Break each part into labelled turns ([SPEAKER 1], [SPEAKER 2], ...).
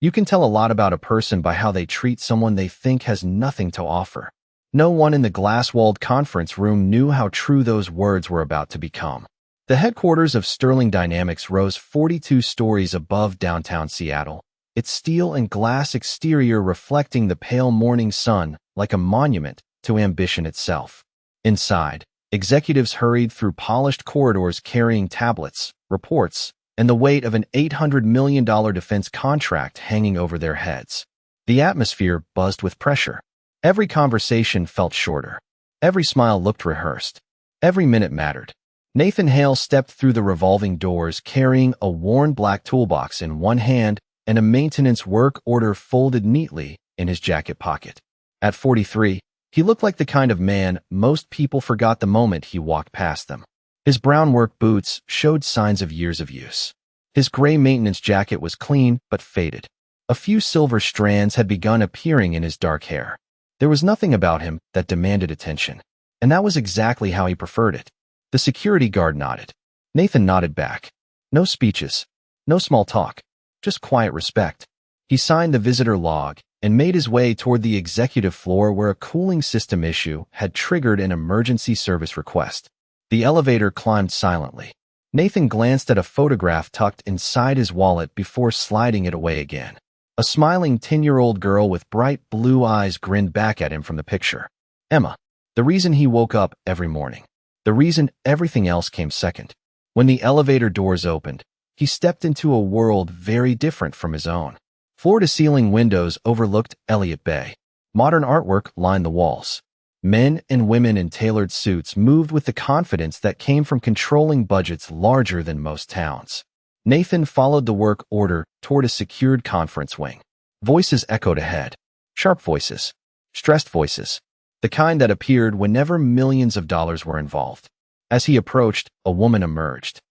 [SPEAKER 1] You can tell a lot about a person by how they treat someone they think has nothing to offer. No one in the glass-walled conference room knew how true those words were about to become. The headquarters of Sterling Dynamics rose 42 stories above downtown Seattle, its steel and glass exterior reflecting the pale morning sun like a monument to ambition itself. Inside, executives hurried through polished corridors carrying tablets, reports, and the weight of an $800 million defense contract hanging over their heads. The atmosphere buzzed with pressure. Every conversation felt shorter. Every smile looked rehearsed. Every minute mattered. Nathan Hale stepped through the revolving doors carrying a worn black toolbox in one hand and a maintenance work order folded neatly in his jacket pocket. At 43, he looked like the kind of man most people forgot the moment he walked past them. His brown work boots showed signs of years of use. His gray maintenance jacket was clean but faded. A few silver strands had begun appearing in his dark hair. There was nothing about him that demanded attention, and that was exactly how he preferred it. The security guard nodded. Nathan nodded back. No speeches, no small talk, just quiet respect. He signed the visitor log and made his way toward the executive floor where a cooling system issue had triggered an emergency service request. The elevator climbed silently. Nathan glanced at a photograph tucked inside his wallet before sliding it away again. A smiling 10-year-old girl with bright blue eyes grinned back at him from the picture. Emma, the reason he woke up every morning. The reason everything else came second. When the elevator doors opened, he stepped into a world very different from his own. Floor-to-ceiling windows overlooked Elliott Bay. Modern artwork lined the walls. Men and women in tailored suits moved with the confidence that came from controlling budgets larger than most towns. Nathan followed the work order toward a secured conference wing. Voices echoed ahead. Sharp voices. Stressed voices. The kind that appeared whenever millions of dollars were involved. As he approached, a woman emerged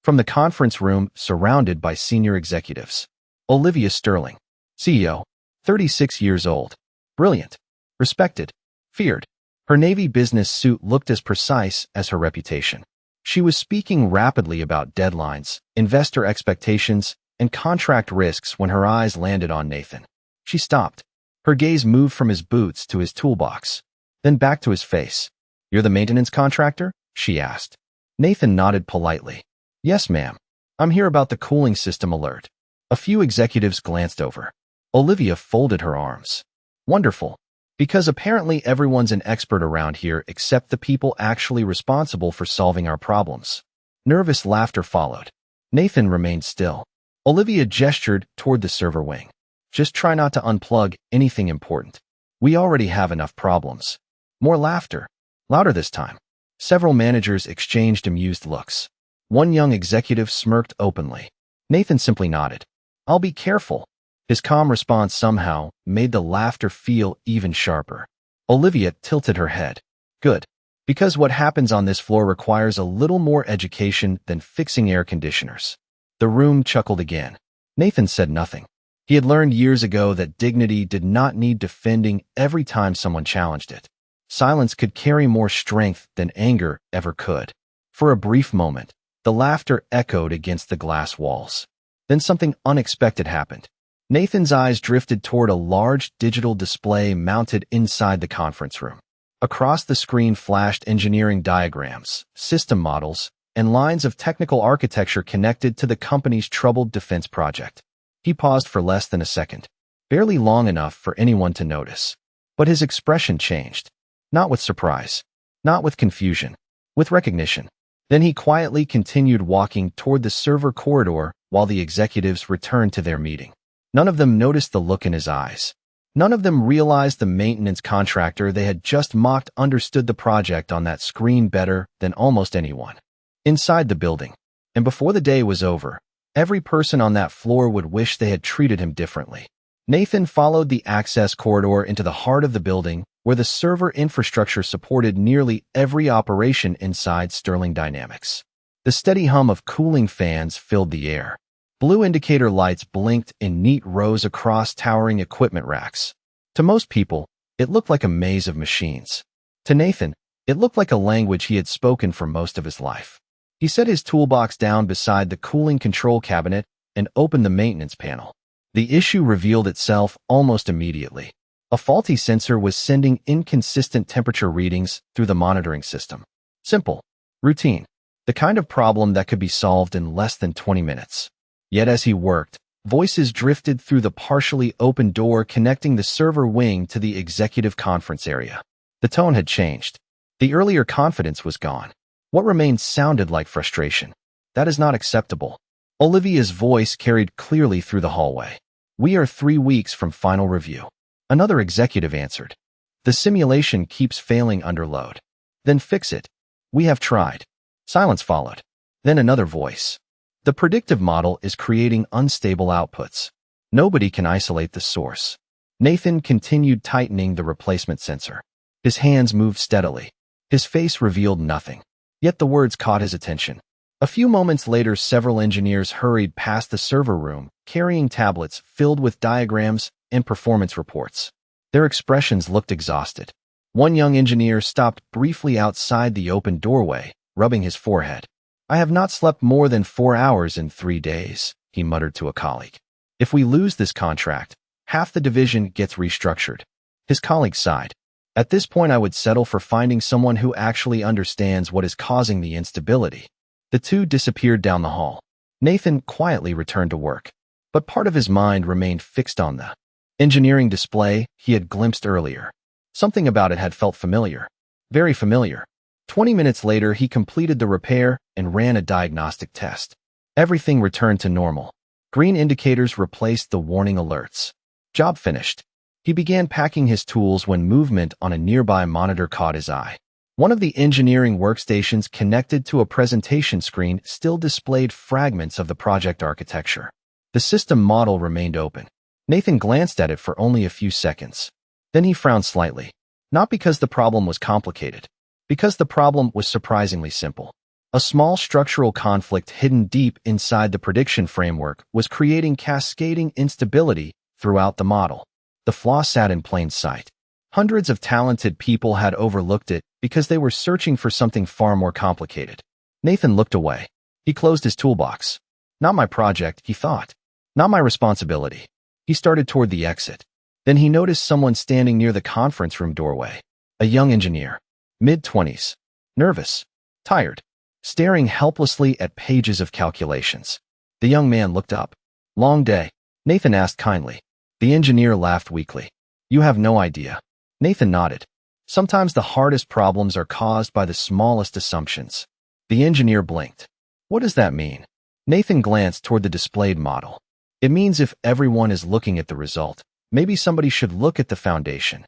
[SPEAKER 1] from the conference room surrounded by senior executives. Olivia Sterling, CEO, 36 years old. Brilliant. Respected. Feared. Her navy business suit looked as precise as her reputation. She was speaking rapidly about deadlines, investor expectations, and contract risks when her eyes landed on Nathan. She stopped. Her gaze moved from his boots to his toolbox, then back to his face. "You're the maintenance contractor?" she asked. Nathan nodded politely. "Yes, ma'am. I'm here about the cooling system alert." A few executives glanced over. Olivia folded her arms. "Wonderful. Because apparently everyone's an expert around here except the people actually responsible for solving our problems." Nervous laughter followed. Nathan remained still. Olivia gestured toward the server wing. "Just try not to unplug anything important. We already have enough problems." More laughter. Louder this time. Several managers exchanged amused looks. One young executive smirked openly. Nathan simply nodded. "I'll be careful." His calm response somehow made the laughter feel even sharper. Olivia tilted her head. "Good. Because what happens on this floor requires a little more education than fixing air conditioners." The room chuckled again. Nathan said nothing. He had learned years ago that dignity did not need defending every time someone challenged it. Silence could carry more strength than anger ever could. For a brief moment, the laughter echoed against the glass walls. Then something unexpected happened. Nathan's eyes drifted toward a large digital display mounted inside the conference room. Across the screen flashed engineering diagrams, system models, and lines of technical architecture connected to the company's troubled defense project. He paused for less than a second, barely long enough for anyone to notice. But his expression changed. Not with surprise, not with confusion, with recognition. Then he quietly continued walking toward the server corridor while the executives returned to their meeting. None of them noticed the look in his eyes. None of them realized the maintenance contractor they had just mocked understood the project on that screen better than almost anyone. Inside the building, and before the day was over, every person on that floor would wish they had treated him differently. Nathan followed the access corridor into the heart of the building, where the server infrastructure supported nearly every operation inside Sterling Dynamics. The steady hum of cooling fans filled the air. Blue indicator lights blinked in neat rows across towering equipment racks. To most people, it looked like a maze of machines. To Nathan, it looked like a language he had spoken for most of his life. He set his toolbox down beside the cooling control cabinet and opened the maintenance panel. The issue revealed itself almost immediately. A faulty sensor was sending inconsistent temperature readings through the monitoring system. Simple. Routine. The kind of problem that could be solved in less than 20 minutes. Yet as he worked, voices drifted through the partially open door connecting the server wing to the executive conference area. The tone had changed. The earlier confidence was gone. What remained sounded like frustration. That is not acceptable. Olivia's voice carried clearly through the hallway. We are 3 weeks from final review. Another executive answered. The simulation keeps failing under load. Then fix it. We have tried. Silence followed. Then another voice. The predictive model is creating unstable outputs. Nobody can isolate the source. Nathan continued tightening the replacement sensor. His hands moved steadily. His face revealed nothing. Yet the words caught his attention. A few moments later, several engineers hurried past the server room, carrying tablets filled with diagrams and performance reports. Their expressions looked exhausted. One young engineer stopped briefly outside the open doorway, rubbing his forehead. I have not slept more than 4 hours in 3 days, he muttered to a colleague. If we lose this contract, half the division gets restructured. His colleague sighed. At this point, I would settle for finding someone who actually understands what is causing the instability. The two disappeared down the hall. Nathan quietly returned to work, but part of his mind remained fixed on the engineering display he had glimpsed earlier. Something about it had felt familiar. Very familiar. 20 minutes later, he completed the repair and ran a diagnostic test. Everything returned to normal. Green indicators replaced the warning alerts. Job finished. He began packing his tools when movement on a nearby monitor caught his eye. One of the engineering workstations connected to a presentation screen still displayed fragments of the project architecture. The system model remained open. Nathan glanced at it for only a few seconds. Then he frowned slightly. Not because the problem was complicated, because the problem was surprisingly simple. A small structural conflict hidden deep inside the prediction framework was creating cascading instability throughout the model. The flaw sat in plain sight. Hundreds of talented people had overlooked it because they were searching for something far more complicated. Nathan looked away. He closed his toolbox. Not my project, he thought. Not my responsibility. He started toward the exit. Then he noticed someone standing near the conference room doorway. A young engineer. Mid-20s. Nervous. Tired. Staring helplessly at pages of calculations. The young man looked up. Long day? Nathan asked kindly. The engineer laughed weakly. You have no idea. Nathan nodded. Sometimes the hardest problems are caused by the smallest assumptions. The engineer blinked. What does that mean? Nathan glanced toward the displayed model. It means if everyone is looking at the result, maybe somebody should look at the foundation.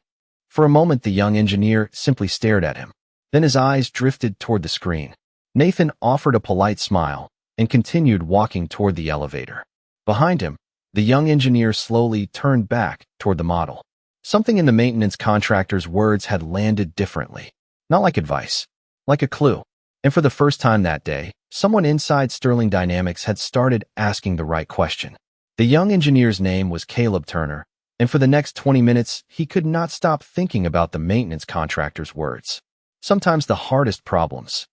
[SPEAKER 1] For a moment, the young engineer simply stared at him. Then his eyes drifted toward the screen. Nathan offered a polite smile and continued walking toward the elevator. Behind him, the young engineer slowly turned back toward the model. Something in the maintenance contractor's words had landed differently. Not like advice, like a clue. And for the first time that day, someone inside Sterling Dynamics had started asking the right question. The young engineer's name was Caleb Turner, and for the next 20 minutes, he could not stop thinking about the maintenance contractor's words. Sometimes the hardest problems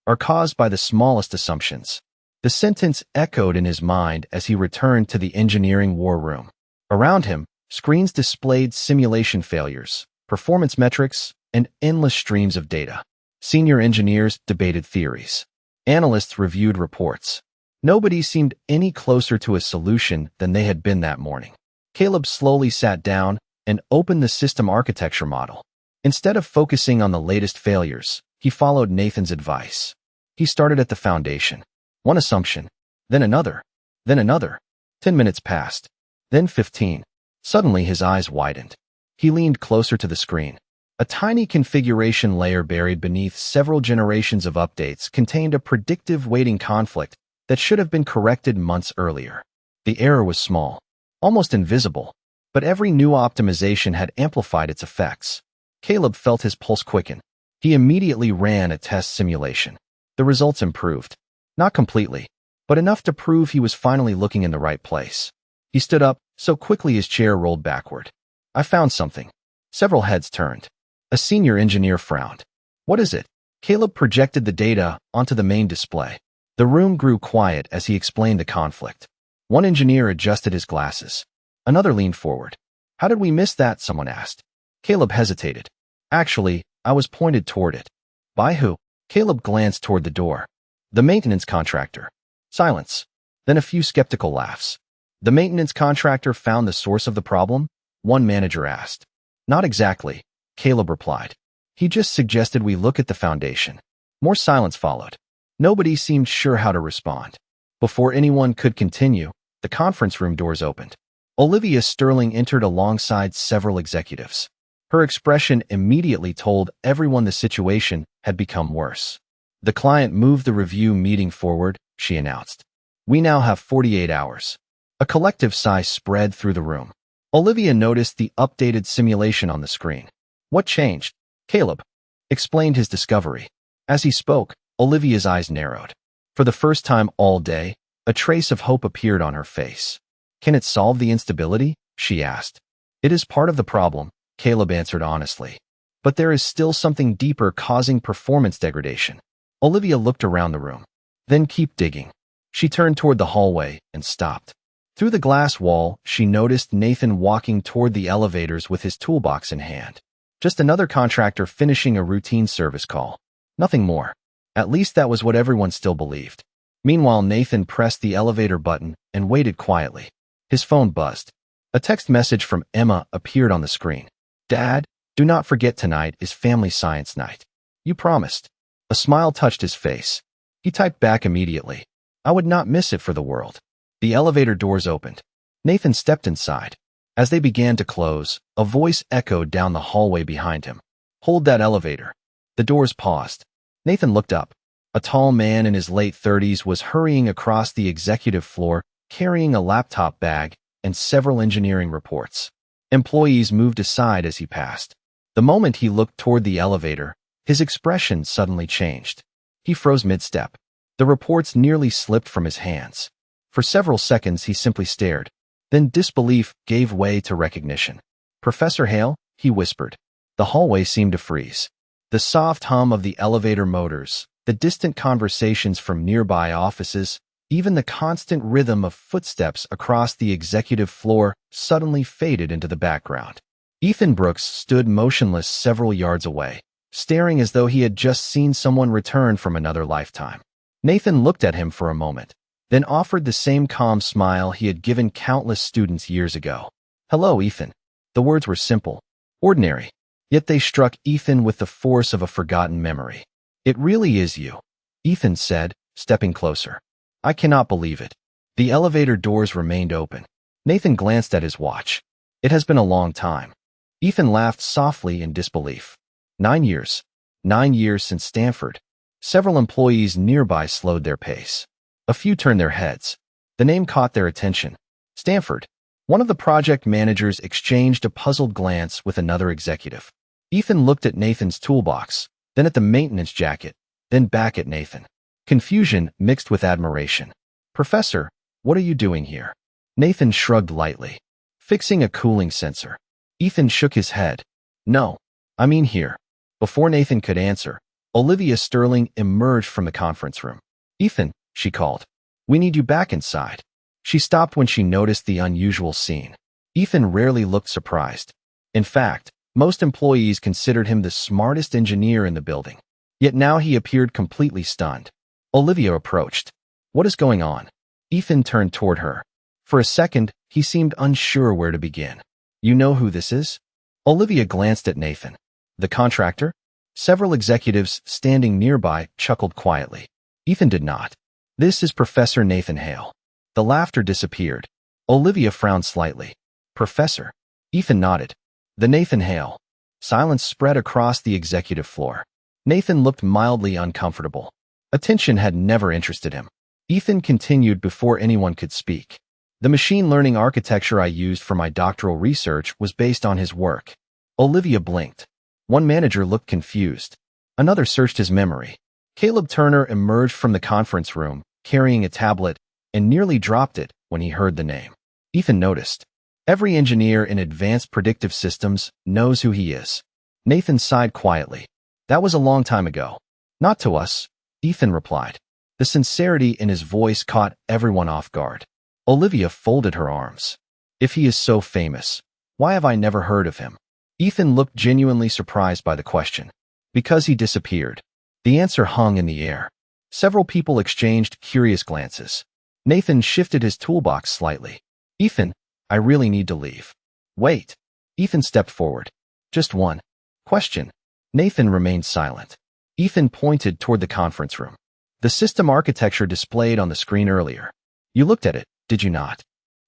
[SPEAKER 1] are caused by the smallest assumptions. The sentence echoed in his mind as he returned to the engineering war room. Around him, screens displayed simulation failures, performance metrics, and endless streams of data. Senior engineers debated theories. Analysts reviewed reports. Nobody seemed any closer to a solution than they had been that morning. Caleb slowly sat down and opened the system architecture model. Instead of focusing on the latest failures, he followed Nathan's advice. He started at the foundation. One assumption, then another, then another. 10 minutes passed, then 15. Suddenly his eyes widened. He leaned closer to the screen. A tiny configuration layer buried beneath several generations of updates contained a predictive weighting conflict that should have been corrected months earlier. The error was small, almost invisible, but every new optimization had amplified its effects. Caleb felt his pulse quicken. He immediately ran a test simulation. The results improved. Not completely, but enough to prove he was finally looking in the right place. He stood up so quickly his chair rolled backward. I found something. Several heads turned. A senior engineer frowned. What is it? Caleb projected the data onto the main display. The room grew quiet as he explained the conflict. One engineer adjusted his glasses. Another leaned forward. How did we miss that? Someone asked. Caleb hesitated. Actually, I was pointed toward it. By who? Caleb glanced toward the door. The maintenance contractor. Silence. Then a few skeptical laughs. The maintenance contractor found the source of the problem? One manager asked. Not exactly, Caleb replied. He just suggested we look at the foundation. More silence followed. Nobody seemed sure how to respond. Before anyone could continue, the conference room doors opened. Olivia Sterling entered alongside several executives. Her expression immediately told everyone the situation had become worse. The client moved the review meeting forward, she announced. We now have 48 hours. A collective sigh spread through the room. Olivia noticed the updated simulation on the screen. What changed? Caleb explained his discovery. As he spoke, Olivia's eyes narrowed. For the first time all day, a trace of hope appeared on her face. Can it solve the instability? She asked. It is part of the problem, Caleb answered honestly. But there is still something deeper causing performance degradation. Olivia looked around the room. Then keep digging. She turned toward the hallway and stopped. Through the glass wall, she noticed Nathan walking toward the elevators with his toolbox in hand. Just another contractor finishing a routine service call. Nothing more. At least that was what everyone still believed. Meanwhile, Nathan pressed the elevator button and waited quietly. His phone buzzed. A text message from Emma appeared on the screen. Dad, do not forget tonight is family science night. You promised. A smile touched his face. He typed back immediately. I would not miss it for the world. The elevator doors opened. Nathan stepped inside. As they began to close, a voice echoed down the hallway behind him. Hold that elevator. The doors paused. Nathan looked up. A tall man in his late 30s was hurrying across the executive floor, carrying a laptop bag and several engineering reports. Employees moved aside as he passed. The moment he looked toward the elevator, his expression suddenly changed. He froze mid-step. The reports nearly slipped from his hands. For several seconds he simply stared. Then disbelief gave way to recognition. Professor Hale, he whispered. The hallway seemed to freeze. The soft hum of the elevator motors, the distant conversations from nearby offices, even the constant rhythm of footsteps across the executive floor suddenly faded into the background. Ethan Brooks stood motionless several yards away, staring as though he had just seen someone return from another lifetime. Nathan looked at him for a moment, then offered the same calm smile he had given countless students years ago. Hello, Ethan. The words were simple, ordinary, yet they struck Ethan with the force of a forgotten memory. It really is you, Ethan said, stepping closer. I cannot believe it. The elevator doors remained open. Nathan glanced at his watch. It has been a long time. Ethan laughed softly in disbelief. 9 years. 9 years since Stanford. Several employees nearby slowed their pace. A few turned their heads. The name caught their attention. Stanford. One of the project managers exchanged a puzzled glance with another executive. Ethan looked at Nathan's toolbox, then at the maintenance jacket, then back at Nathan. Confusion mixed with admiration. Professor, what are you doing here? Nathan shrugged lightly. Fixing a cooling sensor. Ethan shook his head. No, I mean here. Before Nathan could answer, Olivia Sterling emerged from the conference room. Ethan, she called. We need you back inside. She stopped when she noticed the unusual scene. Ethan rarely looked surprised. In fact, most employees considered him the smartest engineer in the building. Yet now he appeared completely stunned. Olivia approached. What is going on? Ethan turned toward her. For a second, he seemed unsure where to begin. You know who this is? Olivia glanced at Nathan. The contractor? Several executives standing nearby chuckled quietly. Ethan did not. This is Professor Nathan Hale. The laughter disappeared. Olivia frowned slightly. Professor? Ethan nodded. The Nathan Hale. Silence spread across the executive floor. Nathan looked mildly uncomfortable. Attention had never interested him. Ethan continued before anyone could speak. The machine learning architecture I used for my doctoral research was based on his work. Olivia blinked. One manager looked confused. Another searched his memory. Caleb Turner emerged from the conference room, carrying a tablet, and nearly dropped it when he heard the name. Ethan noticed. Every engineer in advanced predictive systems knows who he is. Nathan sighed quietly. That was a long time ago. Not to us, Ethan replied. The sincerity in his voice caught everyone off guard. Olivia folded her arms. If he is so famous, why have I never heard of him? Ethan looked genuinely surprised by the question. Because he disappeared. The answer hung in the air. Several people exchanged curious glances. Nathan shifted his toolbox slightly. Ethan, I really need to leave. Wait. Ethan stepped forward. Just one question. Nathan remained silent. Ethan pointed toward the conference room. The system architecture displayed on the screen earlier. You looked at it, did you not?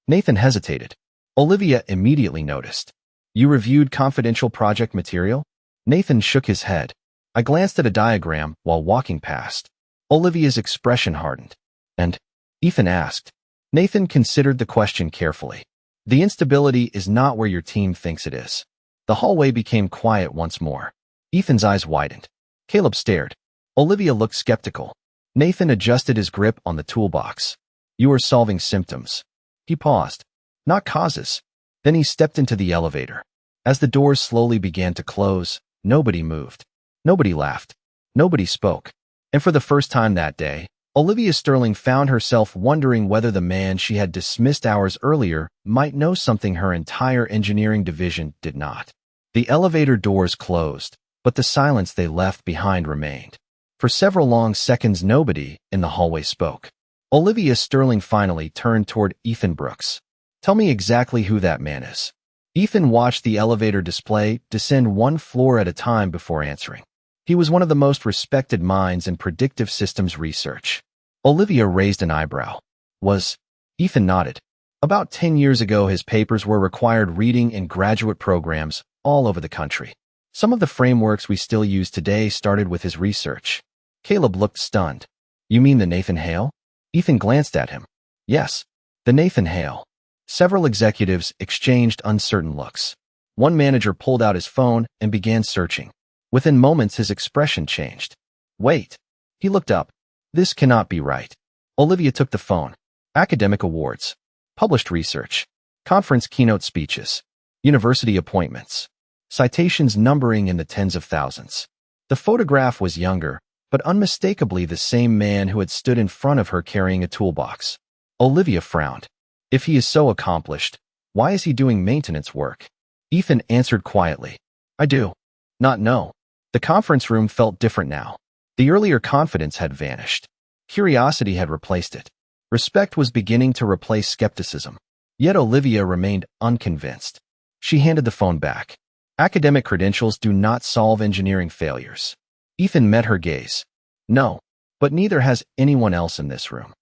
[SPEAKER 1] Nathan hesitated. Olivia immediately noticed. You reviewed confidential project material? Nathan shook his head. I glanced at a diagram while walking past. Olivia's expression hardened. And? Ethan asked. Nathan considered the question carefully. The instability is not where your team thinks it is. The hallway became quiet once more. Ethan's eyes widened. Caleb stared. Olivia looked skeptical. Nathan adjusted his grip on the toolbox. You are solving symptoms. He paused. Not causes. Then he stepped into the elevator. As the doors slowly began to close, nobody moved. Nobody laughed. Nobody spoke. And for the first time that day, Olivia Sterling found herself wondering whether the man she had dismissed hours earlier might know something her entire engineering division did not. The elevator doors closed, but the silence they left behind remained. For several long seconds, nobody in the hallway spoke. Olivia Sterling finally turned toward Ethan Brooks. Tell me exactly who that man is. Ethan watched the elevator display descend one floor at a time before answering. He was one of the most respected minds in predictive systems research. Olivia raised an eyebrow. Was? Ethan nodded. About 10 years ago, his papers were required reading in graduate programs all over the country. Some of the frameworks we still use today started with his research. Caleb looked stunned. You mean the Nathan Hale? Ethan glanced at him. Yes, the Nathan Hale. Several executives exchanged uncertain looks. One manager pulled out his phone and began searching. Within moments, his expression changed. Wait. He looked up. This cannot be right. Olivia took the phone. Academic awards. Published research. Conference keynote speeches. University appointments. Citations numbering in the tens of thousands. The photograph was younger, but unmistakably the same man who had stood in front of her carrying a toolbox. Olivia frowned. If he is so accomplished, why is he doing maintenance work? Ethan answered quietly. I do not know. The conference room felt different now. The earlier confidence had vanished. Curiosity had replaced it. Respect was beginning to replace skepticism. Yet Olivia remained unconvinced. She handed the phone back. Academic credentials do not solve engineering failures. Ethan met her gaze. No, but neither has anyone else in this room.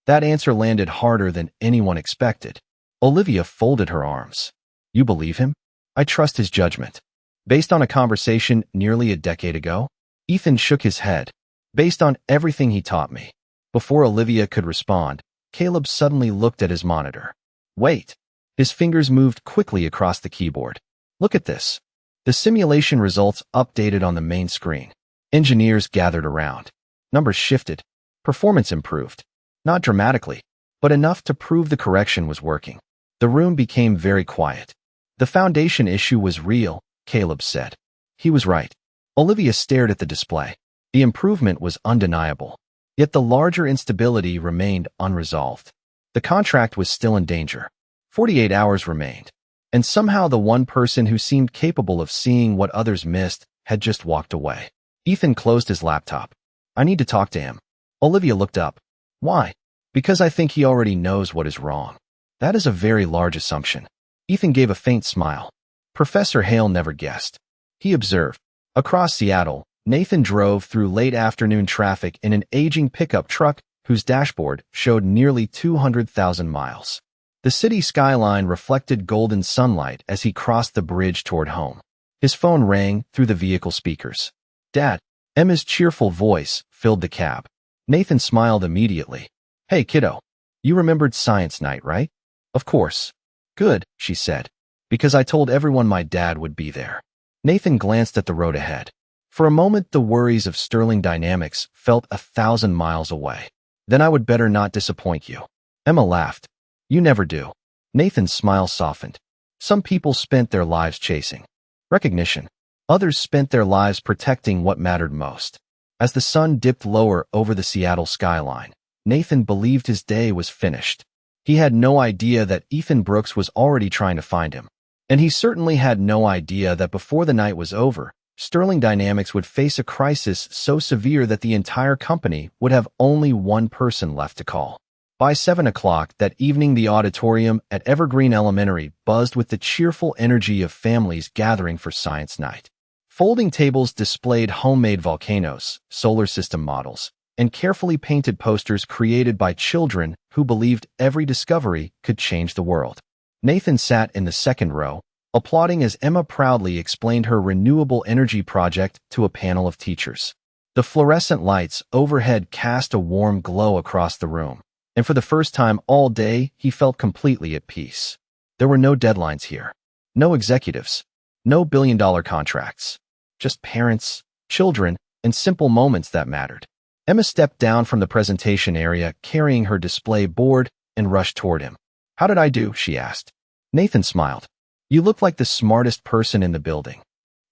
[SPEAKER 1] That answer landed harder than anyone expected. Olivia folded her arms. You believe him? I trust his judgment. Based on a conversation nearly a decade ago? Ethan shook his head. Based on everything he taught me. Before Olivia could respond, Caleb suddenly looked at his monitor. Wait. His fingers moved quickly across the keyboard. Look at this. The simulation results updated on the main screen. Engineers gathered around. Numbers shifted. Performance improved. Not dramatically, but enough to prove the correction was working. The room became very quiet. The foundation issue was real, Caleb said. He was right. Olivia stared at the display. The improvement was undeniable. Yet the larger instability remained unresolved. The contract was still in danger. 48 hours remained. And somehow the one person who seemed capable of seeing what others missed had just walked away. Ethan closed his laptop. I need to talk to him. Olivia looked up. Why? Because I think he already knows what is wrong. That is a very large assumption. Ethan gave a faint smile. Professor Hale never guessed. He observed. Across Seattle, Nathan drove through late afternoon traffic in an aging pickup truck whose dashboard showed nearly 200,000 miles. The city skyline reflected golden sunlight as he crossed the bridge toward home. His phone rang through the vehicle speakers. Dad. Emma's cheerful voice filled the cab. Nathan smiled immediately. Hey, kiddo. You remembered science night, right? Of course. Good, she said. Because I told everyone my dad would be there. Nathan glanced at the road ahead. For a moment, the worries of Sterling Dynamics felt 1,000 miles away. Then I would better not disappoint you. Emma laughed. You never do. Nathan's smile softened. Some people spent their lives chasing recognition. Others spent their lives protecting what mattered most. As the sun dipped lower over the Seattle skyline, Nathan believed his day was finished. He had no idea that Ethan Brooks was already trying to find him. And he certainly had no idea that before the night was over, Sterling Dynamics would face a crisis so severe that the entire company would have only one person left to call. By 7 o'clock that evening, the auditorium at Evergreen Elementary buzzed with the cheerful energy of families gathering for science night. Folding tables displayed homemade volcanoes, solar system models, and carefully painted posters created by children who believed every discovery could change the world. Nathan sat in the second row, applauding as Emma proudly explained her renewable energy project to a panel of teachers. The fluorescent lights overhead cast a warm glow across the room, and for the first time all day, he felt completely at peace. There were no deadlines here, no executives, no billion-dollar contracts, just parents, children, and simple moments that mattered. Emma stepped down from the presentation area carrying her display board and rushed toward him. "How did I do?" she asked. Nathan smiled. "You look like the smartest person in the building."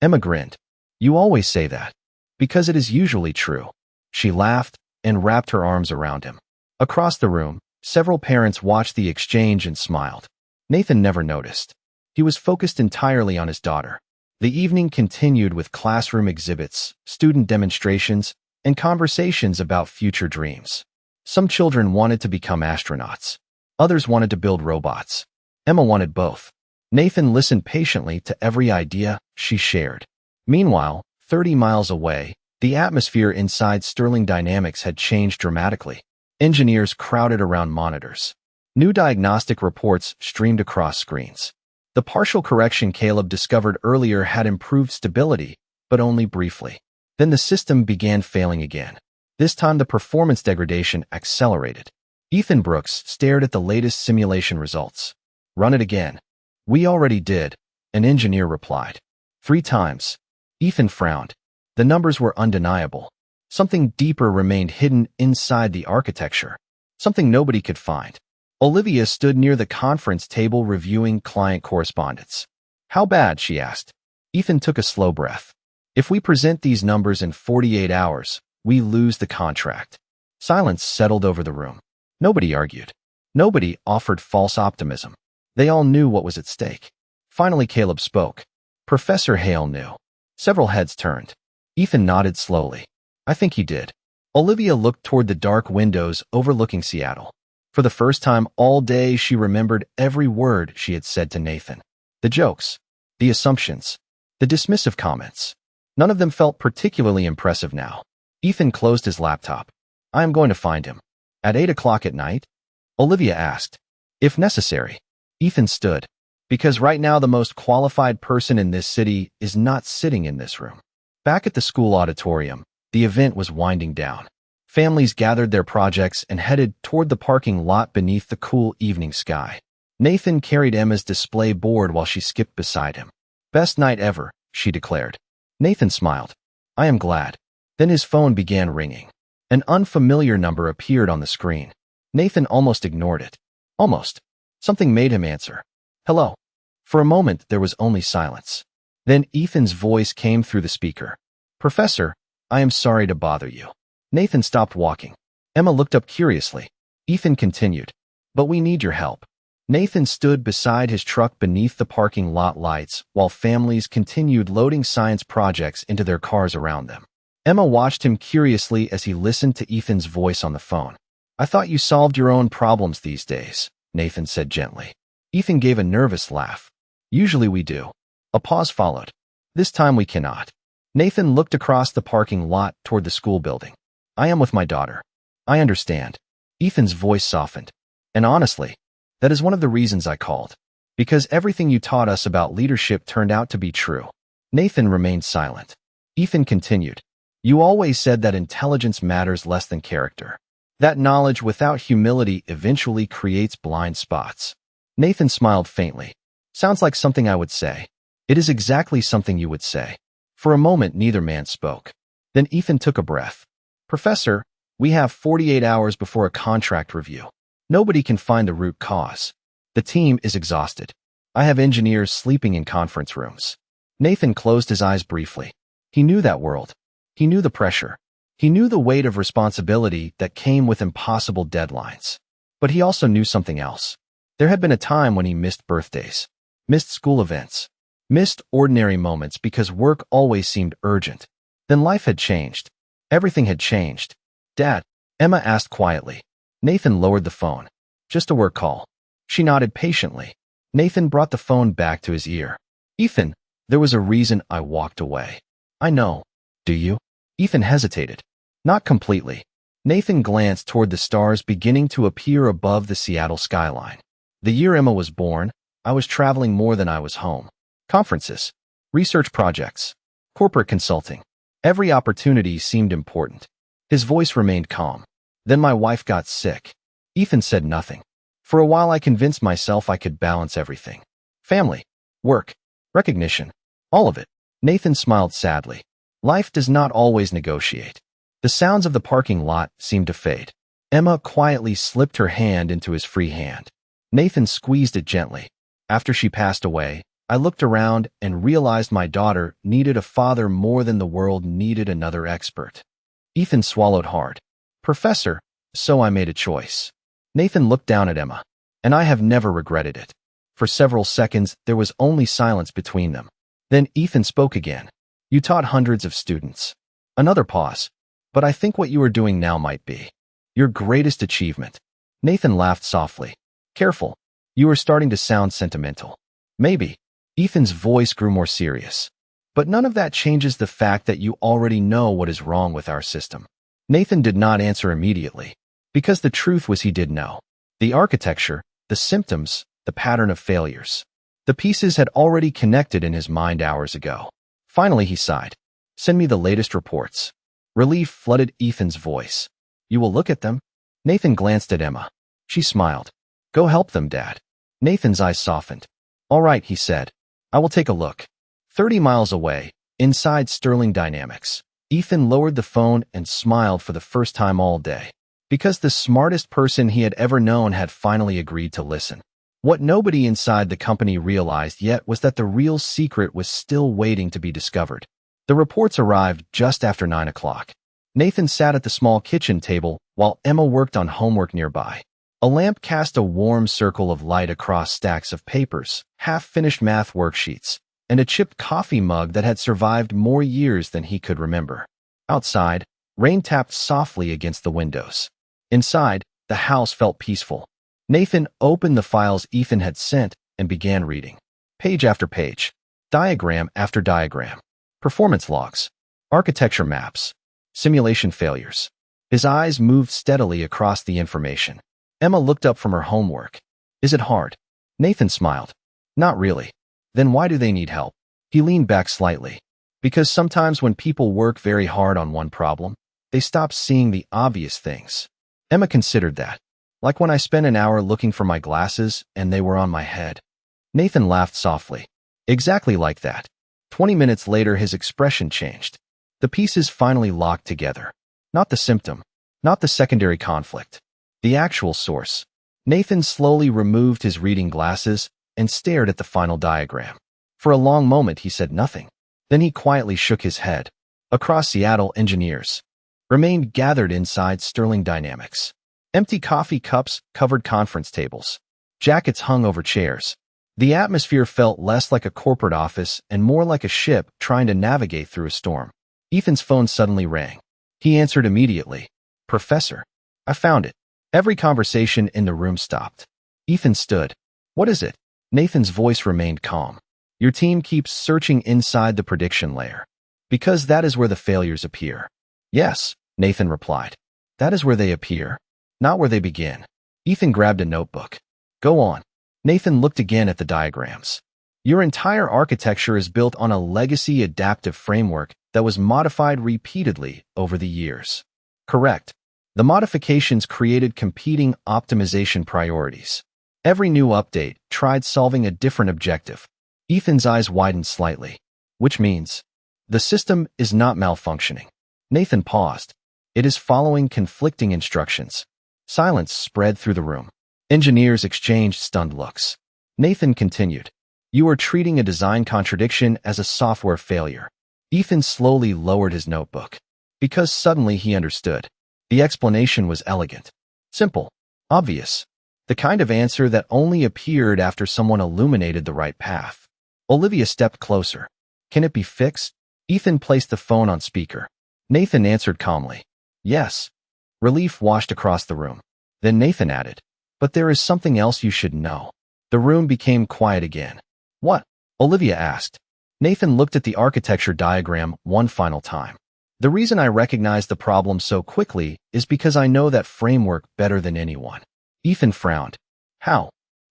[SPEAKER 1] Emma grinned. "You always say that." "Because it is usually true." She laughed and wrapped her arms around him. Across the room, several parents watched the exchange and smiled. Nathan never noticed. He was focused entirely on his daughter. The evening continued with classroom exhibits, student demonstrations, and conversations about future dreams. Some children wanted to become astronauts. Others wanted to build robots. Emma wanted both. Nathan listened patiently to every idea she shared. Meanwhile, 30 miles away, the atmosphere inside Sterling Dynamics had changed dramatically. Engineers crowded around monitors. New diagnostic reports streamed across screens. The partial correction Caleb discovered earlier had improved stability, but only briefly. Then the system began failing again. This time the performance degradation accelerated. Ethan Brooks stared at the latest simulation results. "Run it again." "We already did," an engineer replied. 3 times. Ethan frowned. The numbers were undeniable. Something deeper remained hidden inside the architecture. Something nobody could find. Olivia stood near the conference table reviewing client correspondence. "How bad?" she asked. Ethan took a slow breath. "If we present these numbers in 48 hours, we lose the contract." Silence settled over the room. Nobody argued. Nobody offered false optimism. They all knew what was at stake. Finally, Caleb spoke. "Professor Hale knew." Several heads turned. Ethan nodded slowly. "I think he did." Olivia looked toward the dark windows overlooking Seattle. For the first time all day, she remembered every word she had said to Nathan. The jokes, the assumptions, the dismissive comments. None of them felt particularly impressive now. Ethan closed his laptop. "I am going to find him." "At 8 o'clock at night?" Olivia asked. "If necessary." Ethan stood. "Because right now the most qualified person in this city is not sitting in this room." Back at the school auditorium, the event was winding down. Families gathered their projects and headed toward the parking lot beneath the cool evening sky. Nathan carried Emma's display board while she skipped beside him. "Best night ever," she declared. Nathan smiled. "I am glad." Then his phone began ringing. An unfamiliar number appeared on the screen. Nathan almost ignored it. Almost. Something made him answer. "Hello." For a moment, there was only silence. Then Ethan's voice came through the speaker. "Professor, I am sorry to bother you." Nathan stopped walking. Emma looked up curiously. Ethan continued. "But we need your help." Nathan stood beside his truck beneath the parking lot lights while families continued loading science projects into their cars around them. Emma watched him curiously as he listened to Ethan's voice on the phone. "I thought you solved your own problems these days," Nathan said gently. Ethan gave a nervous laugh. "Usually we do." A pause followed. "This time we cannot." Nathan looked across the parking lot toward the school building. "I am with my daughter." "I understand." Ethan's voice softened. "And honestly, that is one of the reasons I called. Because everything you taught us about leadership turned out to be true." Nathan remained silent. Ethan continued. "You always said that intelligence matters less than character. That knowledge without humility eventually creates blind spots." Nathan smiled faintly. "Sounds like something I would say." "It is exactly something you would say." For a moment, neither man spoke. Then Ethan took a breath. "Professor, we have 48 hours before a contract review. Nobody can find the root cause. The team is exhausted. I have engineers sleeping in conference rooms." Nathan closed his eyes briefly. He knew that world. He knew the pressure. He knew the weight of responsibility that came with impossible deadlines. But he also knew something else. There had been a time when he missed birthdays, missed school events, missed ordinary moments because work always seemed urgent. Then life had changed. Everything had changed. "Dad," Emma asked quietly. Nathan lowered the phone. "Just a work call." She nodded patiently. Nathan brought the phone back to his ear. "Ethan, there was a reason I walked away." "I know. Do you?" Ethan hesitated. "Not completely." Nathan glanced toward the stars beginning to appear above the Seattle skyline. "The year Emma was born, I was traveling more than I was home. Conferences, research projects, corporate consulting. Every opportunity seemed important." His voice remained calm. "Then my wife got sick." Ethan said nothing. "For a while I convinced myself I could balance everything. Family, work, recognition, all of it." Nathan smiled sadly. Life does not always negotiate. The sounds of the parking lot seemed to fade. Emma quietly slipped her hand into his free hand. Nathan squeezed it gently. "After she passed away, I looked around and realized my daughter needed a father more than the world needed another expert." Ethan swallowed hard. "Professor, so I made a choice." Nathan looked down at Emma. "And I have never regretted it." For several seconds, there was only silence between them. Then Ethan spoke again. "You taught hundreds of students." Another pause. "But I think what you are doing now might be your greatest achievement." Nathan laughed softly. "Careful. You are starting to sound sentimental." "Maybe." Ethan's voice grew more serious. "But none of that changes the fact that you already know what is wrong with our system." Nathan did not answer immediately, because the truth was he did know. The architecture, the symptoms, the pattern of failures. The pieces had already connected in his mind hours ago. Finally, he sighed. "Send me the latest reports." Relief flooded Ethan's voice. "You will look at them?" Nathan glanced at Emma. She smiled. "Go help them, Dad." Nathan's eyes softened. "All right," he said. "I will take a look." 30 miles away, inside Sterling Dynamics, Ethan lowered the phone and smiled for the first time all day. Because the smartest person he had ever known had finally agreed to listen. What nobody inside the company realized yet was that the real secret was still waiting to be discovered. The reports arrived just after 9 o'clock. Nathan sat at the small kitchen table while Emma worked on homework nearby. A lamp cast a warm circle of light across stacks of papers, half-finished math worksheets, and a chipped coffee mug that had survived more years than he could remember. Outside, rain tapped softly against the windows. Inside, the house felt peaceful. Nathan opened the files Ethan had sent and began reading. Page after page, diagram after diagram, performance logs, architecture maps, simulation failures. His eyes moved steadily across the information. Emma looked up from her homework. "Is it hard?" Nathan smiled. "Not really." "Then why do they need help?" He leaned back slightly. "Because sometimes when people work very hard on one problem, they stop seeing the obvious things." Emma considered that. "Like when I spent an hour looking for my glasses and they were on my head." Nathan laughed softly. "Exactly like that." 20 minutes later, his expression changed. The pieces finally locked together. Not the symptom, not the secondary conflict. The actual source. Nathan slowly removed his reading glasses and stared at the final diagram. For a long moment, he said nothing. Then he quietly shook his head. Across Seattle, engineers remained gathered inside Sterling Dynamics. Empty coffee cups covered conference tables. Jackets hung over chairs. The atmosphere felt less like a corporate office and more like a ship trying to navigate through a storm. Ethan's phone suddenly rang. He answered immediately. "Professor, I found it." Every conversation in the room stopped. Ethan stood. "What is it?" Nathan's voice remained calm. "Your team keeps searching inside the prediction layer. Because that is where the failures appear." "Yes," Nathan replied. "That is where they appear, not where they begin." Ethan grabbed a notebook. "Go on." Nathan looked again at the diagrams. "Your entire architecture is built on a legacy adaptive framework that was modified repeatedly over the years." "Correct." The modifications created competing optimization priorities. Every new update tried solving a different objective. Ethan's eyes widened slightly. "Which means the system is not malfunctioning." Nathan paused. "It is following conflicting instructions." Silence spread through the room. Engineers exchanged stunned looks. Nathan continued. "You are treating a design contradiction as a software failure." Ethan slowly lowered his notebook. Because suddenly he understood. The explanation was elegant. Simple. Obvious. The kind of answer that only appeared after someone illuminated the right path. Olivia stepped closer. Can it be fixed? Ethan placed the phone on speaker. Nathan answered calmly. Yes. Relief washed across the room. Then Nathan added, but there is something else you should know. The room became quiet again. What? Olivia asked. Nathan looked at the architecture diagram one final time. The reason I recognized the problem so quickly is because I know that framework better than anyone. Ethan frowned. How?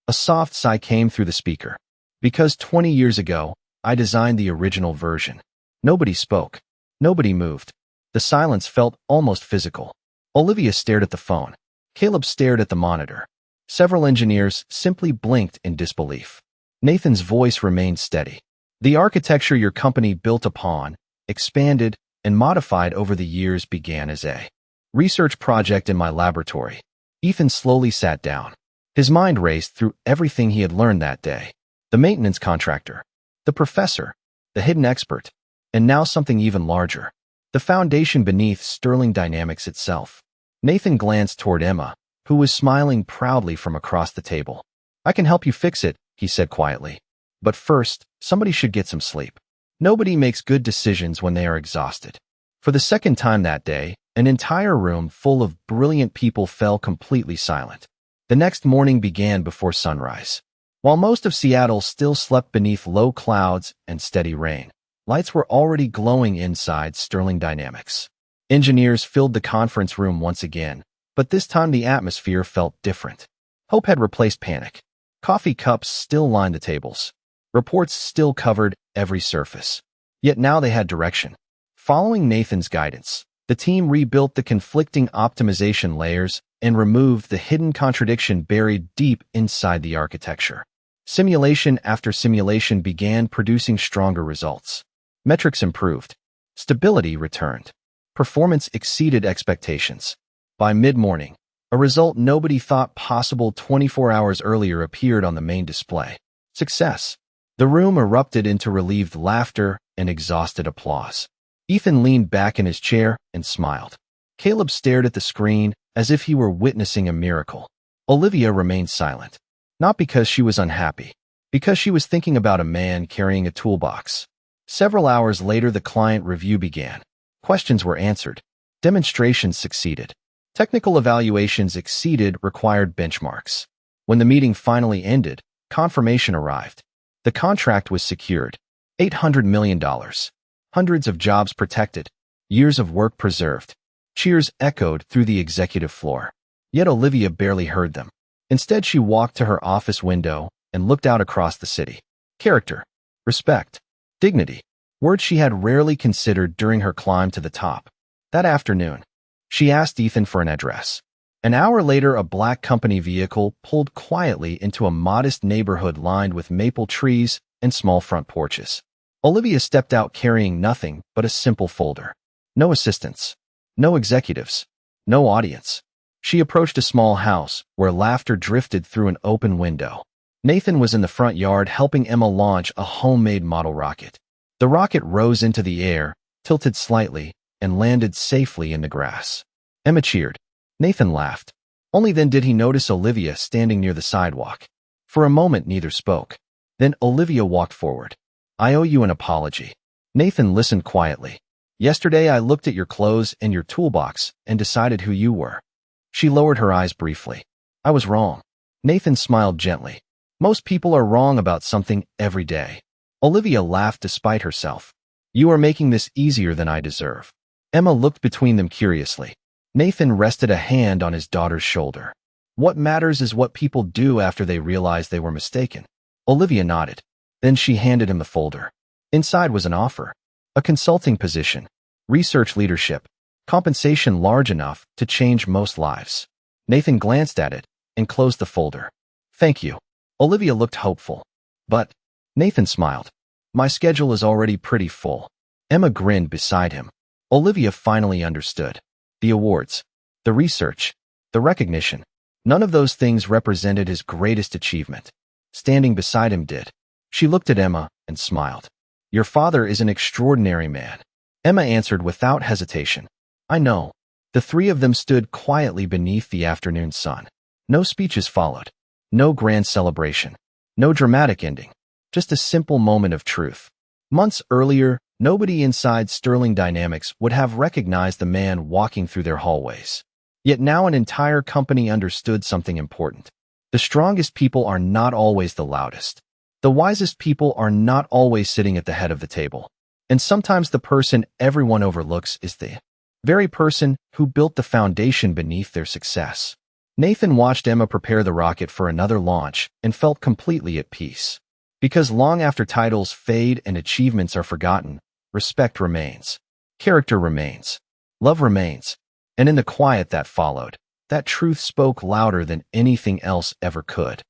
[SPEAKER 1] A soft sigh came through the speaker. Because 20 years ago, I designed the original version. Nobody spoke. Nobody moved. The silence felt almost physical. Olivia stared at the phone. Caleb stared at the monitor. Several engineers simply blinked in disbelief. Nathan's voice remained steady. The architecture your company built upon, expanded, and modified over the years began as a research project in my laboratory. Ethan slowly sat down. His mind raced through everything he had learned that day. The maintenance contractor, the professor, the hidden expert, and now something even larger. The foundation beneath Sterling Dynamics itself. Nathan glanced toward Emma, who was smiling proudly from across the table. I can help you fix it, he said quietly. But first, somebody should get some sleep. Nobody makes good decisions when they are exhausted. For the second time that day, an entire room full of brilliant people fell completely silent. The next morning began before sunrise. While most of Seattle still slept beneath low clouds and steady rain, lights were already glowing inside Sterling Dynamics. Engineers filled the conference room once again, but this time the atmosphere felt different. Hope had replaced panic. Coffee cups still lined the tables. Reports still covered every surface. Yet now they had direction. Following Nathan's guidance, the team rebuilt the conflicting optimization layers and removed the hidden contradiction buried deep inside the architecture. Simulation after simulation began producing stronger results. Metrics improved. Stability returned. Performance exceeded expectations. By mid-morning, a result nobody thought possible 24 hours earlier appeared on the main display. Success. The room erupted into relieved laughter and exhausted applause. Ethan leaned back in his chair and smiled. Caleb stared at the screen as if he were witnessing a miracle. Olivia remained silent. Not because she was unhappy, because she was thinking about a man carrying a toolbox. Several hours later, the client review began. Questions were answered. Demonstrations succeeded. Technical evaluations exceeded required benchmarks. When the meeting finally ended, confirmation arrived. The contract was secured. $800 million. Hundreds of jobs protected. Years of work preserved. Cheers echoed through the executive floor. Yet Olivia barely heard them. Instead, she walked to her office window and looked out across the city. Character. Respect. Dignity. Words she had rarely considered during her climb to the top. That afternoon, she asked Ethan for an address. An hour later, a black company vehicle pulled quietly into a modest neighborhood lined with maple trees and small front porches. Olivia stepped out carrying nothing but a simple folder. No assistants. No executives. No audience. She approached a small house where laughter drifted through an open window. Nathan was in the front yard helping Emma launch a homemade model rocket. The rocket rose into the air, tilted slightly, and landed safely in the grass. Emma cheered. Nathan laughed. Only then did he notice Olivia standing near the sidewalk. For a moment, neither spoke. Then Olivia walked forward. I owe you an apology. Nathan listened quietly. Yesterday I looked at your clothes and your toolbox and decided who you were. She lowered her eyes briefly. I was wrong. Nathan smiled gently. Most people are wrong about something every day. Olivia laughed despite herself. You are making this easier than I deserve. Emma looked between them curiously. Nathan rested a hand on his daughter's shoulder. What matters is what people do after they realize they were mistaken. Olivia nodded. Then she handed him the folder. Inside was an offer. A consulting position. Research leadership. Compensation large enough to change most lives. Nathan glanced at it and closed the folder. Thank you. Olivia looked hopeful. But Nathan smiled. My schedule is already pretty full. Emma grinned beside him. Olivia finally understood. The awards, the research, the recognition. None of those things represented his greatest achievement. Standing beside him did. She looked at Emma and smiled. Your father is an extraordinary man. Emma answered without hesitation. I know. The three of them stood quietly beneath the afternoon sun. No speeches followed. No grand celebration. No dramatic ending. Just a simple moment of truth. Months earlier, nobody inside Sterling Dynamics would have recognized the man walking through their hallways. Yet now an entire company understood something important. The strongest people are not always the loudest. The wisest people are not always sitting at the head of the table. And sometimes the person everyone overlooks is the very person who built the foundation beneath their success. Nathan watched Emma prepare the rocket for another launch and felt completely at peace. Because long after titles fade and achievements are forgotten, respect remains. Character remains. Love remains. And in the quiet that followed, that truth spoke louder than anything else ever could.